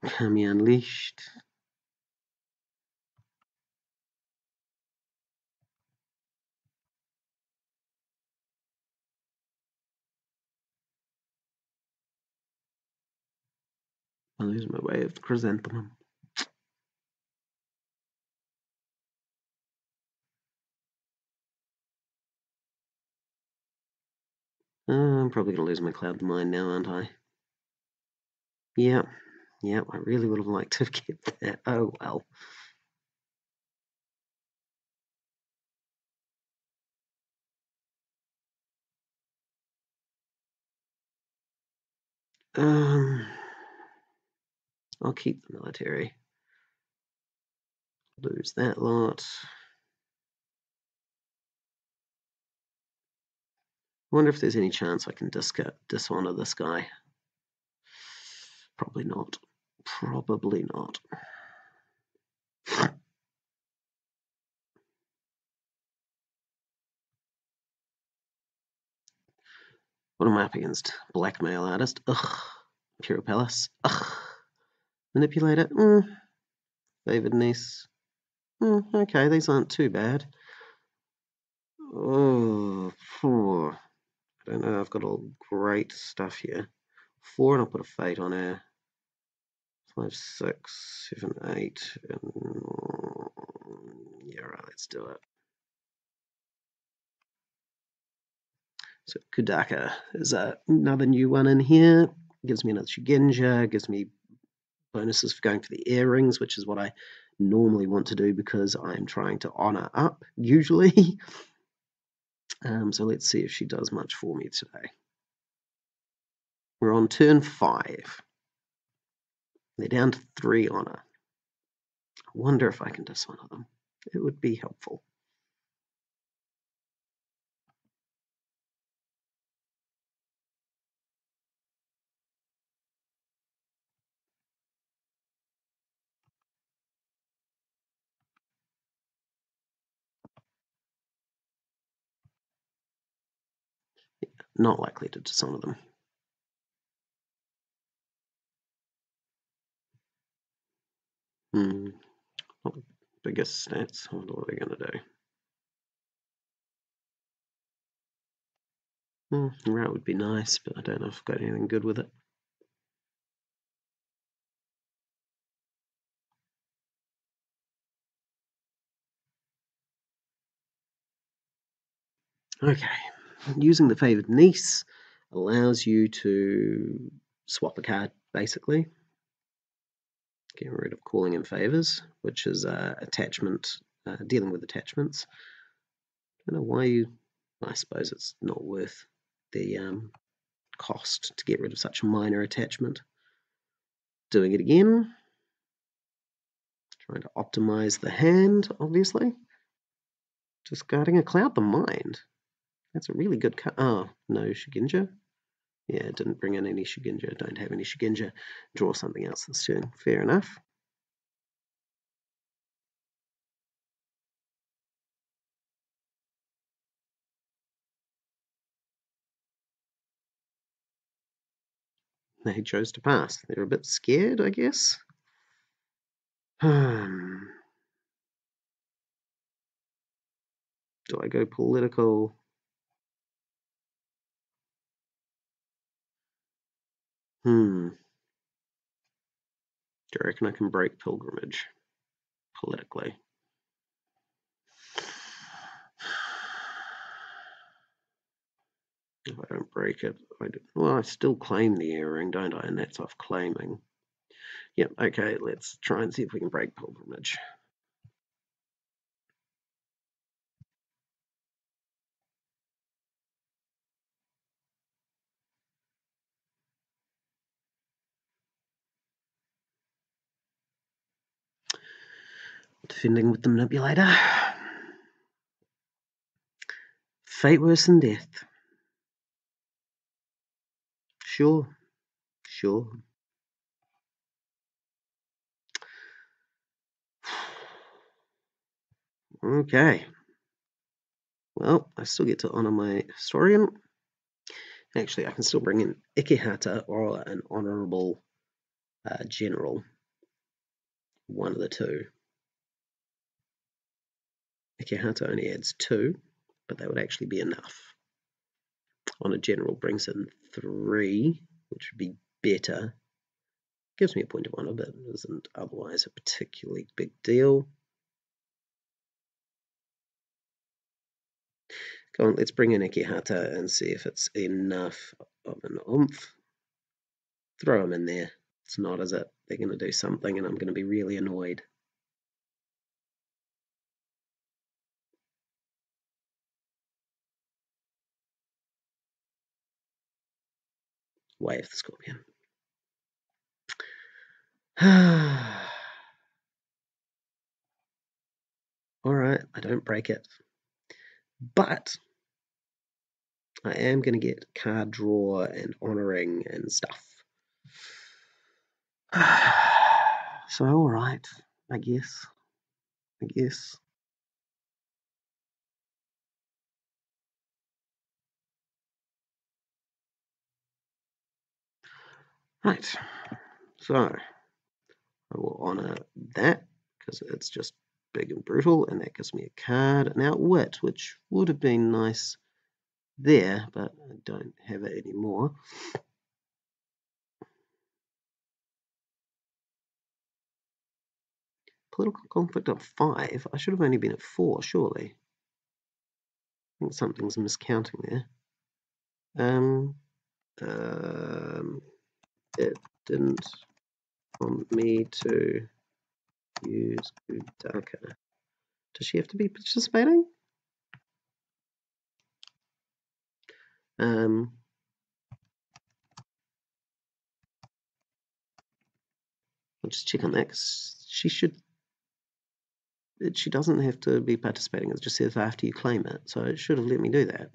Kami Unleashed. I lose my way of chrysanthemum. I'm probably going to lose my Cloud Mine now, aren't I? Yeah, I really would have liked to have kept that. Oh well. I'll keep the military. Lose that lot. I wonder if there's any chance I can dishonour this guy. Probably not. Probably not. What am I up against? Blackmail artist. Ugh. Imperial Palace. Ugh. Manipulator. Favoured niece. Okay, these aren't too bad. Oh, I don't know. I've got all great stuff here. 4, and I'll put a fate on her. 5, 6, 7, 8, and yeah, right. Let's do it. So Kudaka is another new one in here. Gives me another Shugenja. Gives me bonuses for going for the earrings, which is what I normally want to do because I'm trying to honour up usually. So let's see if she does much for me today. We're on turn 5. They're down to 3 honour. I wonder if I can dishonour them. It would be helpful. Not likely to dishonour them. Not the biggest stats. I wonder what they're going to do. Route would be nice, but I don't know if I've got anything good with it. Okay, using the favoured niece allows you to swap a card, basically. Get rid of calling in favours, which is attachment, dealing with attachments. I don't know why you. I suppose it's not worth the cost to get rid of such a minor attachment. Doing it again. Trying to optimize the hand, obviously. Discarding a Cloud the Mind. That's a really good card. Oh, no Shugenja. Yeah, it didn't bring in any Shugenja. Don't have any Shugenja. Draw something else this turn. Fair enough. They chose to pass. They're a bit scared, I guess. Do I go political? Do you reckon I can break pilgrimage politically? If I don't break it, I still claim the earring, don't I? And that's off claiming. Yep, okay, let's try and see if we can break pilgrimage. Defending with the manipulator. Fate worse than death. Sure. Okay. Well, I still get to honor my historian. Actually, I can still bring in Ikehata or an honorable general. One of the two. Ikehata only adds 2, but that would actually be enough. On a general brings in 3, which would be better. Gives me a point of honor, but isn't otherwise a particularly big deal. Go on, let's bring in Ikehata and see if it's enough of an oomph. Throw him in there. It's not, is it? They're going to do something and I'm going to be really annoyed. Way of the Scorpion. Alright, I don't break it. But I am going to get card draw and honoring and stuff. So, alright, I guess. Right, so I will honour that because it's just big and brutal, and that gives me a card. Now, wit, which would have been nice there, but I don't have it anymore. Political conflict at 5. I should have only been at 4, surely. I think something's miscounting there. It didn't want me to use Kudaka. Does she have to be participating? I'll just check on that because she doesn't have to be participating. It just says after you claim it, so it should have let me do that.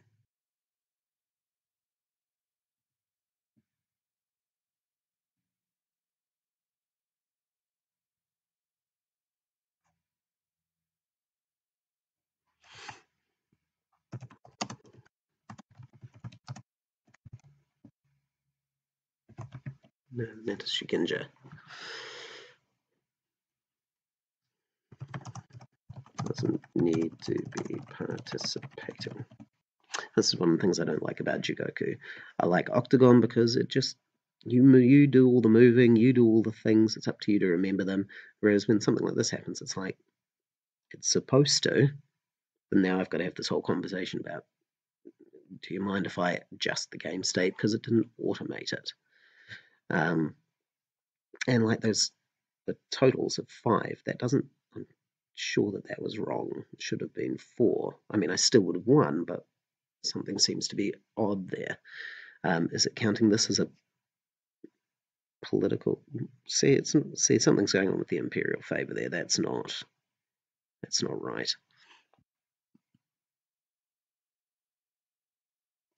No, that is Shigenja. Doesn't need to be participating. This is one of the things I don't like about Jigoku. I like Octagon because it just you do all the moving, you do all the things. It's up to you to remember them. Whereas when something like this happens, it's like it's supposed to, but now I've got to have this whole conversation about, do you mind if I adjust the game state because it didn't automate it? And like the totals of 5, that doesn't. I'm sure that was wrong. It should have been 4. I mean, I still would have won, but something seems to be odd there. Is it counting this as a political? See, something's going on with the imperial favor there. That's not right.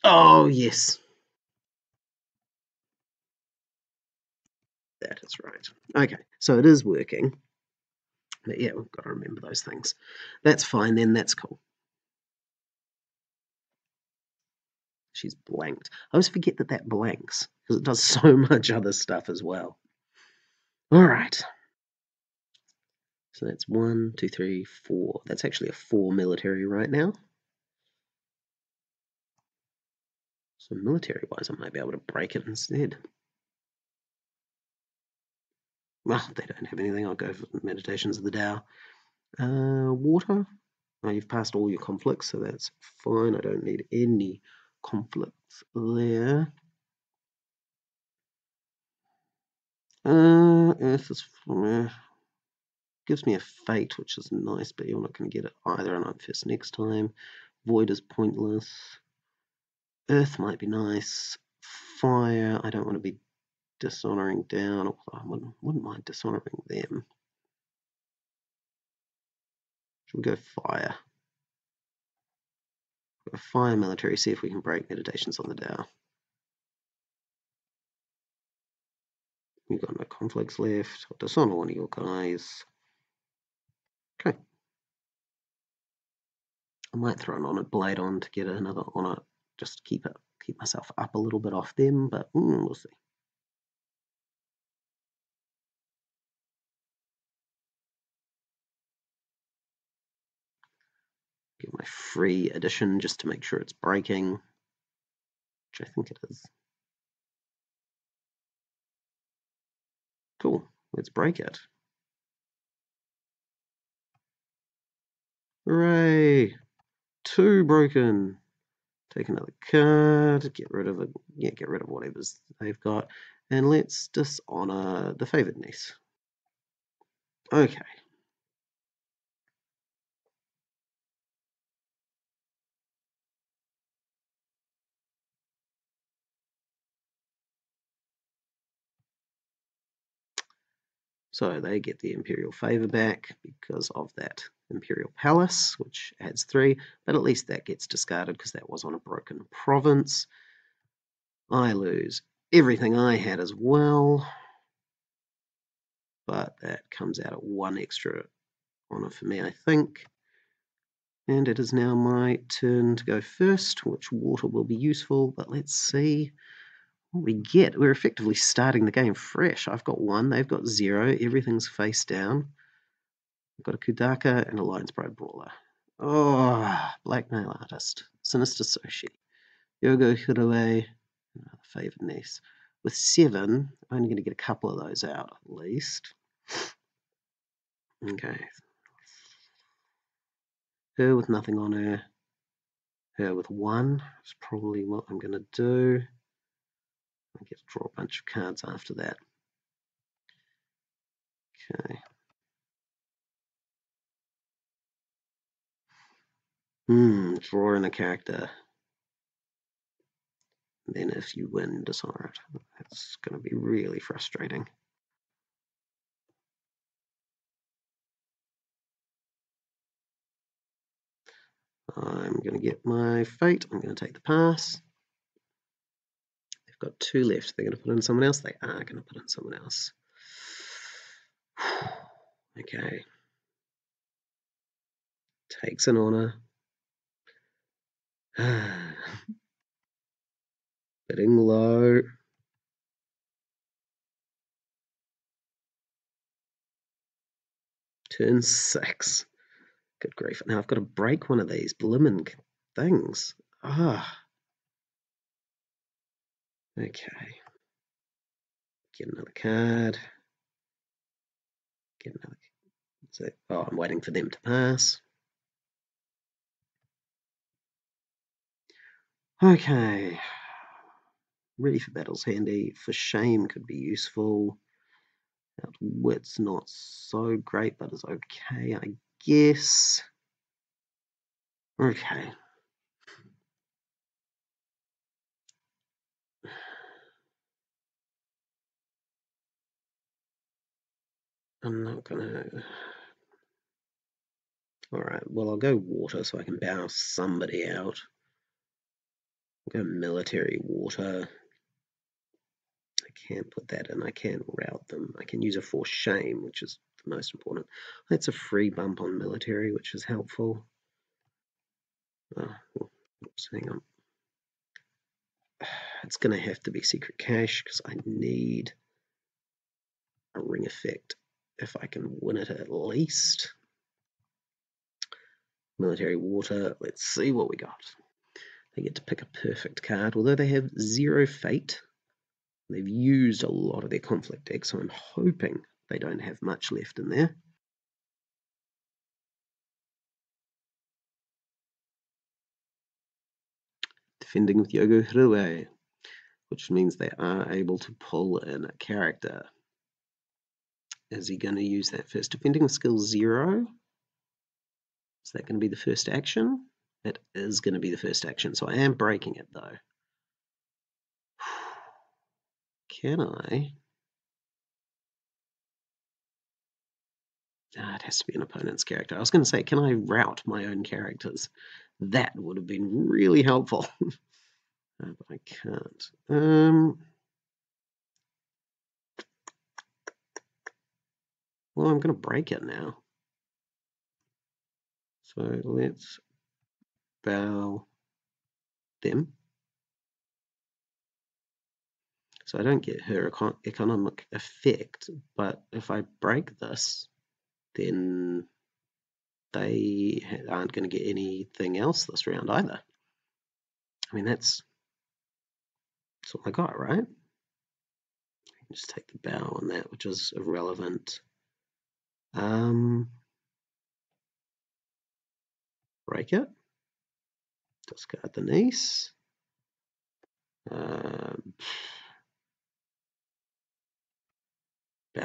Oh yes, that is right. Okay, so it is working. But yeah, we've got to remember those things. That's fine then. That's cool. she's blanked. I always forget that that blanks, because it does so much other stuff as well. Alright. So that's 1, 2, 3, 4. That's actually a 4 military right now. So military-wise, I might be able to break it instead. Well, they don't have anything. I'll go for Meditations of the Tao. Water. Oh, you've passed all your conflicts, so that's fine. I don't need any conflicts there. Earth is gives me a fate, which is nice, but you're not going to get it either, and I'm first next time. Void is pointless. Earth might be nice. Fire, I don't want to be dishonoring down. I wouldn't mind dishonoring them. Should we go fire? Go fire military, see if we can break Meditations on the Tao. You've got no conflicts left. I'll dishonor one of your guys. Okay. I might throw an honored blade on to get another honor, just to keep myself up a little bit off them, but we'll see. Get my free addition just to make sure it's breaking, which I think it is. Cool, let's break it. Hooray! 2 broken. Take another card, get rid of it. Yeah, get rid of whatever they've got. And let's dishonor the favored niece. Okay. So they get the Imperial favor back because of that Imperial Palace, which adds 3, but at least that gets discarded because that was on a broken province. I lose everything I had as well, but that comes out at 1 extra honor for me, I think. And it is now my turn to go first, which water will be useful, but let's see what we get. We're effectively starting the game fresh. I've got 1, they've got 0, everything's face down. I've got a Kudaka and a Lion's Pride Brawler. Oh, Blackmail Artist, Sinister Soshi, Yogo Hiroi, another favored niece. With 7, I'm only going to get a couple of those out at least. Okay. Her with nothing on her. Her with 1 is probably what I'm going to do. I get to draw a bunch of cards after that. Okay. Drawing a character. Then if you win, dishonor it. That's going to be really frustrating. I'm going to get my fate. I'm going to take the pass. They've got 2 left. They're going to put in someone else. They are going to put in someone else. Okay. Takes an honor. Bidding low. Turn 6. Good grief. Now I've got to break one of these blimmin' things. Okay. Get another card. Get another. So, I'm waiting for them to pass. Okay. Ready for battle's handy. For shame could be useful. Outwit's not so great, but is okay, I guess. Okay. I'm not gonna. Alright, well, I'll go water so I can bow somebody out. I'll go military water. I can't put that in. I can't route them. I can use a for shame, which is the most important. That's a free bump on military, which is helpful. Oops, hang on. It's going to have to be Secret Cache because I need a ring effect if I can win it at least. Military Water, let's see what we got. They get to pick a perfect card, although they have 0 fate. They've used a lot of their conflict deck, so I'm hoping they don't have much left in there. Defending with Jigoku, which means they are able to pull in a character. Is he going to use that first? Defending with skill 0. Is that going to be the first action? It is going to be the first action, so I am breaking it though. Can I? It has to be an opponent's character. I was going to say, can I route my own characters? That would have been really helpful. But I can't. Well, I'm going to break it now. So let's bow them. So I don't get her economic effect, but if I break this, then they aren't going to get anything else this round either. I mean, that's all I got, right? Just take the bow on that, which is irrelevant. Break it. Discard the niece. Bow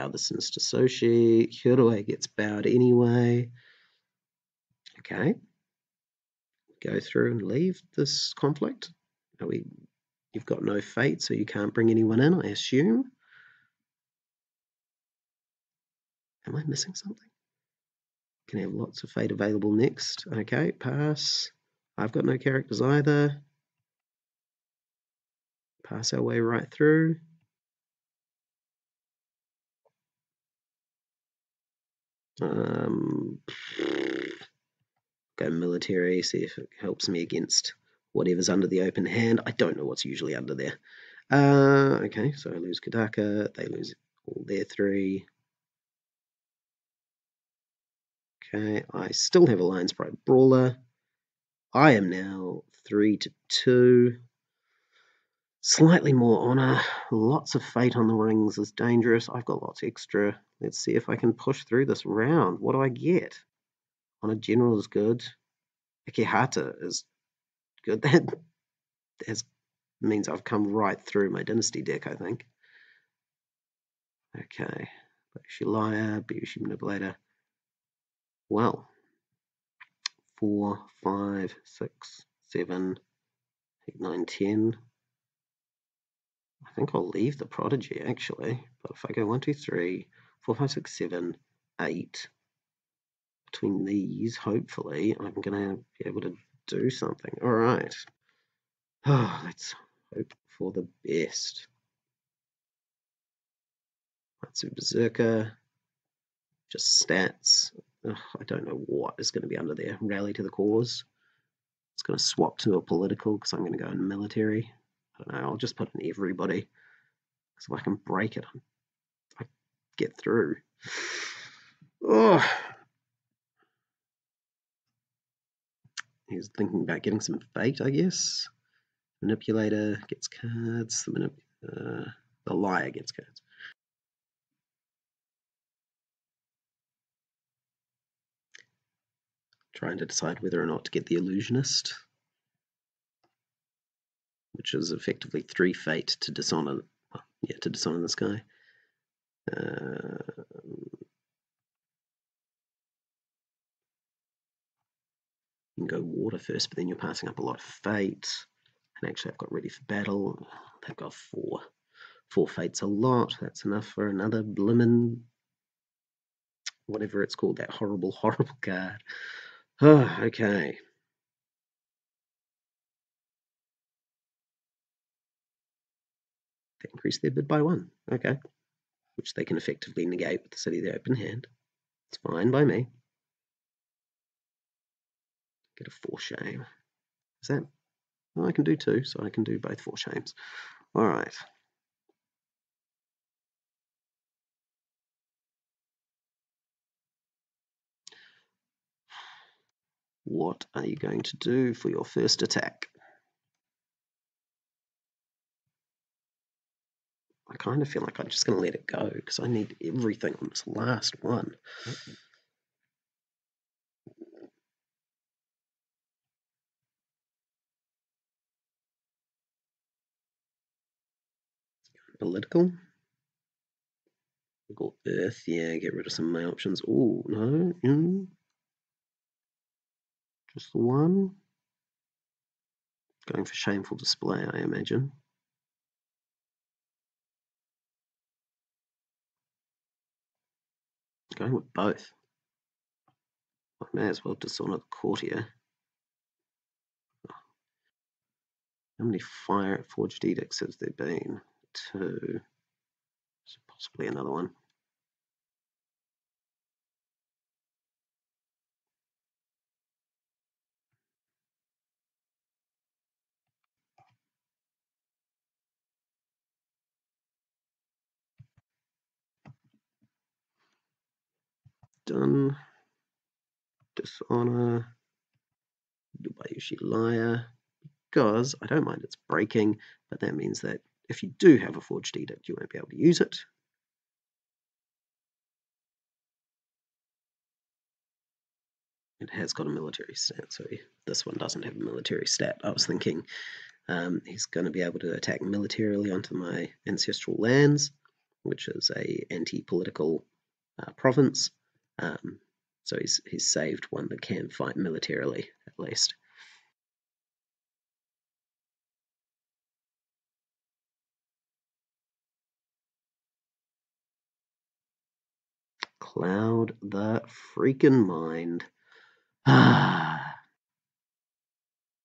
the sinister Soshi. Hiroi gets bowed anyway. Okay. Go through and leave this conflict. You've got no fate, so you can't bring anyone in, I assume. Am I missing something? Can have lots of fate available next. Okay, pass. I've got no characters either. Pass our way right through. Go military, see if it helps me against whatever's under the open hand. I don't know what's usually under there. Okay, so I lose Kadaka. They lose all their 3. Okay, I still have a Lions Pride Brawler. I am now 3-2. Slightly more honor. Lots of fate on the rings is dangerous. I've got lots extra. Let's see if I can push through this round. What do I get? Honor General is good. Ikehata is good. That means I've come right through my Dynasty deck, I think. Okay. Bayushi Liar, Bayushi Manipulator. Well. 4, 5, 6, 7, 8, 9, 10. I think I'll leave the Prodigy, actually. But if I go 1, 2, 3, 4, 5, 6, 7, 8, between these, hopefully, I'm going to be able to do something. All right. Let's hope for the best. Matsu Berserker. Just stats. I don't know what is going to be under there. Rally to the cause. It's going to swap to a political because I'm going to go in military. I don't know. I'll just put in everybody. Because if I can break it, I get through. Oh. He's thinking about getting some fate, I guess. Manipulator gets cards. The Liar gets cards. Trying to decide whether or not to get the Illusionist, which is effectively 3 fate to dishonor. Well, yeah, to dishonor this guy. You can go water first, but then you're passing up a lot of fate. And actually, I've got ready for battle. They've got 4. 4 fates a lot. That's enough for another blimmin', whatever it's called, that horrible, horrible card. Oh, okay. They increase their bid by 1. Okay. Which they can effectively negate with the City of the Open Hand. It's fine by me. Get a 4 shame. Is that Well, I can do 2, so I can do both 4 shames. All right. What are you going to do for your first attack? I kind of feel like I'm just going to let it go because I need everything on this last one. Political. Go Earth, yeah, get rid of some of my options. Oh, no, just the one. Going for shameful display, I imagine. Going with both. I may as well dishonor the courtier. How many forged edicts has there been? 2. So possibly another one. Done. Dishonor. Dubayushi liar. Because I don't mind it's breaking, but that means that if you do have a forged edict, you won't be able to use it. It has got a military stat, so this one doesn't have a military stat. I was thinking he's going to be able to attack militarily onto my ancestral lands, which is a anti-political province. So he's saved one that can fight militarily, at least. Cloud the freaking mind.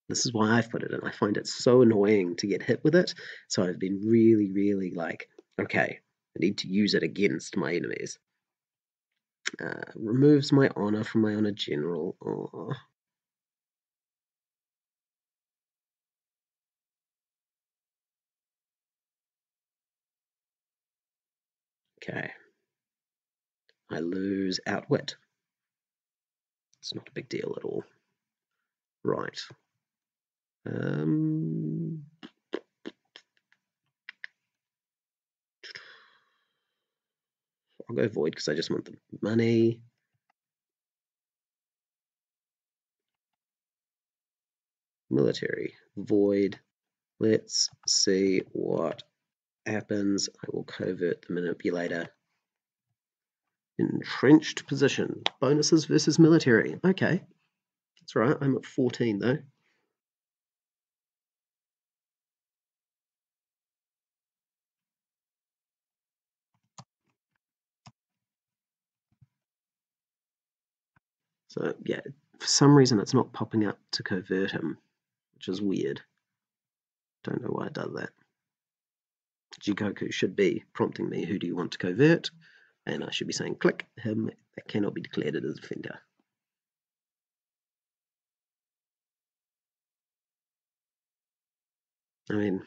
This is why I've put it in. I find it so annoying to get hit with it. So I've been really, really like, okay, I need to use it against my enemies. Removes my honor from my honor general. Aww. Okay. I lose outwit. It's not a big deal at all. Right. I'll go void because I just want the money. Military. Void. Let's see what happens. I will covert the manipulator. Entrenched position. Bonuses versus military. Okay. That's right. I'm at 14 though. So yeah, for some reason it's not popping up to covert him, which is weird. Don't know why it does that. Jigoku should be prompting me, who do you want to covert? And I should be saying, click him. That cannot be declared as offender. I mean,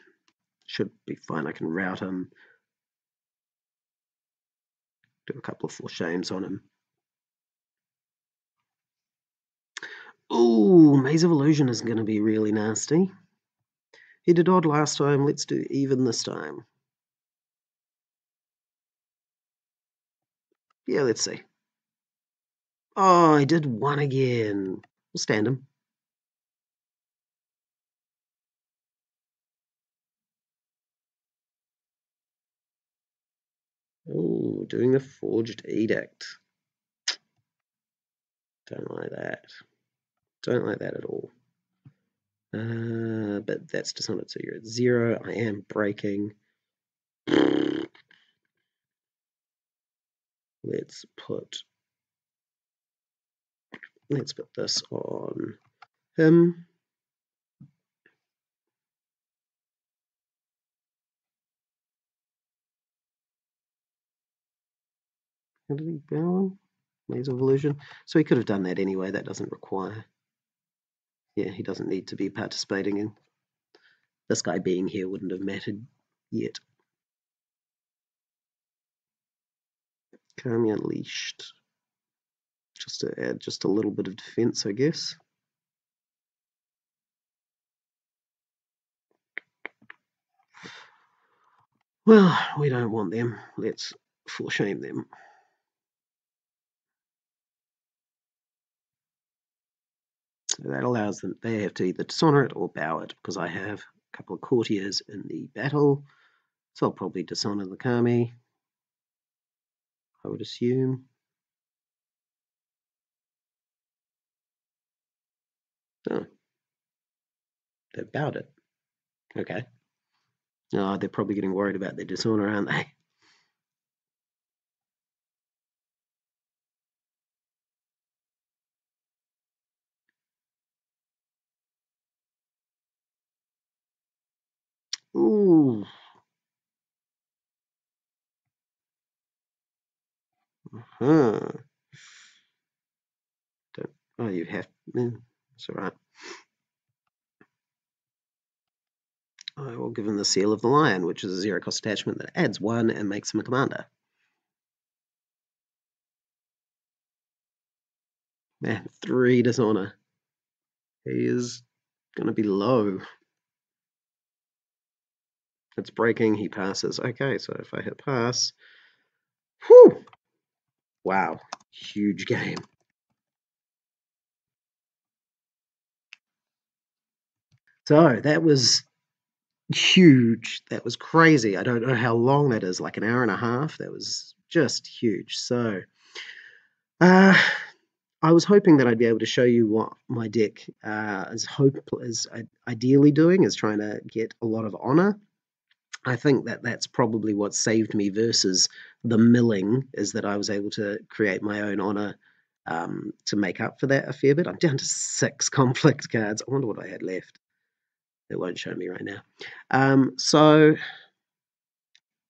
should be fine. I can route him, do a couple of 4 shames on him. Ooh, Maze of Illusion is going to be really nasty. He did odd last time. Let's do even this time. Yeah, let's see. Oh, I did 1 again. We'll stand him. Oh, doing the Forged Edict. Don't like that. Don't like that at all. But that's Dishonored, so you're at 0. I am breaking. Let's put this on him. How did he bow him? Maze of Illusion. So he could have done that anyway. That doesn't require. Yeah, he doesn't need to be participating in. this guy being here wouldn't have mattered yet. Kami Unleashed. Just to add just a little bit of defense, I guess. Well, we don't want them. Let's for shame them. So that allows them, they have to either dishonor it or bow it, because I have a couple of courtiers in the battle. So I'll probably dishonor the Kami, I would assume. Oh, they've bowed it. Okay. Oh, they're probably getting worried about their dishonor, aren't they? Ooh. Huh. Oh, you have. It's all right. I will give him the Seal of the Lion, which is a 0-cost attachment that adds 1 and makes him a commander. Man, 3 dishonor. He is going to be low. It's breaking, he passes. Okay, so if I hit pass. Whew! Wow, huge game. So that was huge. That was crazy. I don't know how long that is, like an hour and a half. That was just huge. So I was hoping that I'd be able to show you what my deck is ideally doing, is trying to get a lot of honor. I think that that's probably what saved me versus the milling, is that I was able to create my own honor to make up for that a fair bit. I'm down to 6 conflict cards. I wonder what I had left. It won't show me right now. So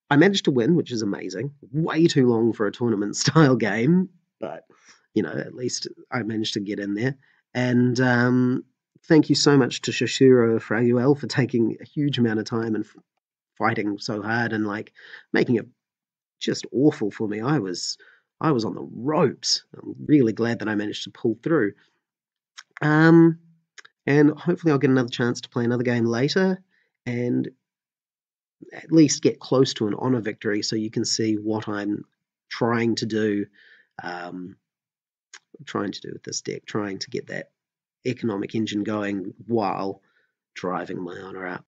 I managed to win, which is amazing. Way too long for a tournament style game, but at least I managed to get in there. And thank you so much to Shiro Fraguel for taking a huge amount of time and fighting so hard and making it just awful for me. I was on the ropes. I'm really glad that I managed to pull through. And hopefully I'll get another chance to play another game later and at least get close to an honor victory, so you can see what I'm trying to do. With this deck, trying to get that economic engine going while driving my honor up.